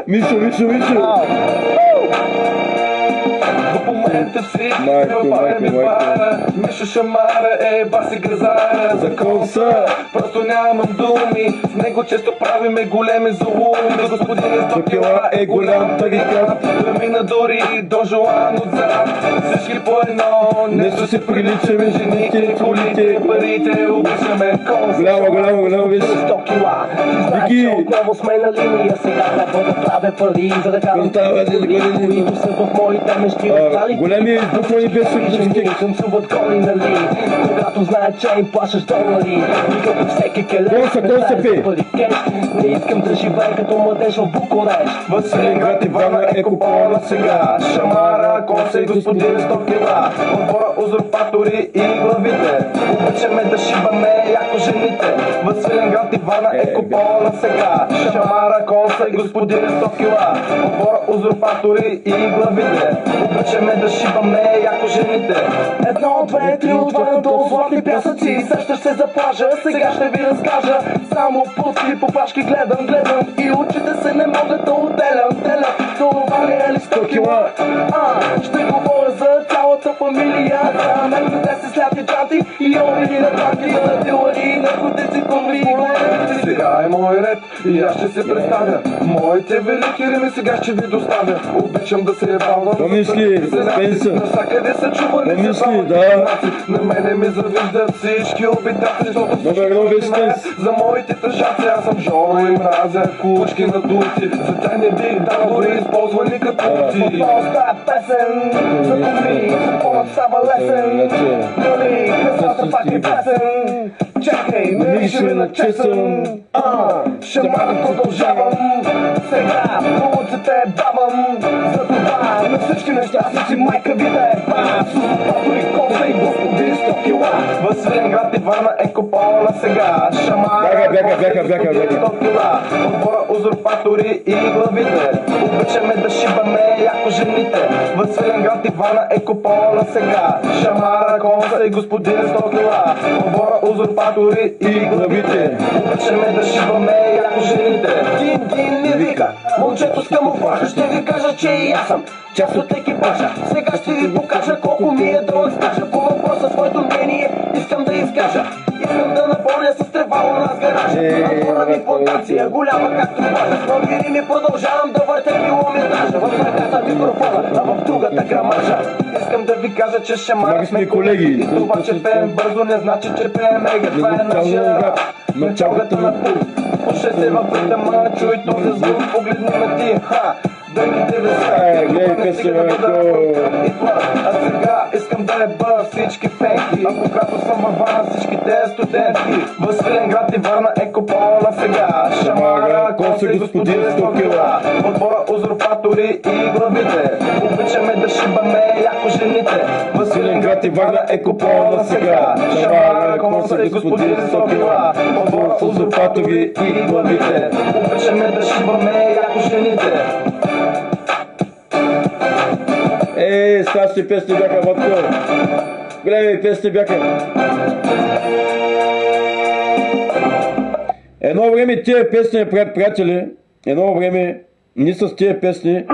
Мишо. По момента всички ме пара. Мишо шамара, баси газара. За колса. Просто нямам думи. В него често правиме големи зулуми. Господин 100 кила е голям тарикат. Премина дори до Жоан отзад. Всички по едно нещо си приличаме. Жените, колите, парите, обичаме колса. Голямо, виж. 100 кила. Значи отново сме на линия. Сега трябва да правя пари, за да карам пари, които са в моите мечти. Големи избухвани беше. Танцуват голи, нали? Когато знаят, че им плащаш долари. И като всеки келеш, не искам да живея като младеж в Букурещ. Василинград и Варна е купона сега. Шамара, коса и господин 100 кила. Отбора узурпатори и главите. Обичаме да шибаме яко жените. Василинград и Варна е купона сега. Шамара, коса и господин 100 кила. Отбора узурпатори и главите. Обичаме да шибаме яко жените. 1, 2, 3 отварям до златни пясъци. Сещаш се за плажа, сега ще ви разкажа. Само путки, попашки гледам и очите се не могат да отделям. Това не е ли 100 кила? Ще говоря за цялата фамилия. За мен те се сляти джанти и обиди на танки. За дилари, наркотици, конви. Сега е мой ред и аз ще се представя. Моите велики рими сега ще ви доставя. Обичам да се ебавам. Помниш ли, Спенсър? Навсякъде се чували. Помниш ли, да. На мене ми завиждат всички обитатели, защото за моите тъжаци. Аз съм Жоро и мразя кучки на дути. За тях не бих дал дори използвани капути. Остава песен, за думи, запомнят става лесен. Нали, късата пак е песен. Чакай, мирише ми на чесън. Шамана продължавам. Сега улицата е бабам. За това на всички неща си майка ви да е баб. Сузопатори, коса и господин 100 кила. Василинград и Варна е купона сега. Шамара, бяха. 100 кила. Отбора узурпатори и главите. Обичаме да шибаме яко жените. Василинград и Варна е купона сега. Шамара, коса и господин 100 кила. Отбора узурпатори и главите. Обичаме да шибаме яко жените. Дин ми вика, момчето с камуфлажа. Ще ви кажа, че и аз съм част от екипажа. Сега ще ви покажа колко ми е дълъг стажа. По въпроса своето мнение искам да изкажа. Искам да напълня с тревало на сгаража. Отбора ми плантация, голяма както плажа. С нови рими продължавам да въртя километража. В ръката микрофона, а в другата грамажа. Искам да ви кажа, че шамара сме колеги. И това, че пеем бързо, не значи, че пеем ега. Това е нашия рап, началката на пулс. Пушете в ритъма, чуй този звук, погледни на ти, дългите веса. Гледай А сега искам да еба всички фенки. А когато съм във Варна, всичките студенти. Василинград и Варна е купона сега. Шамара, коса и господин 100 кила. Отбора узурпатори и главите. Обичаме да шибаме яко жените. Василинград и Варна е купона сега. Шамара, коса и господин 100 кила. Отбора узурпатори и главите. Обичаме да шибаме яко жените. Старши песни бяха, Матко. Големи песни бяха. Едно време тия песни, приятели, ние с тия песни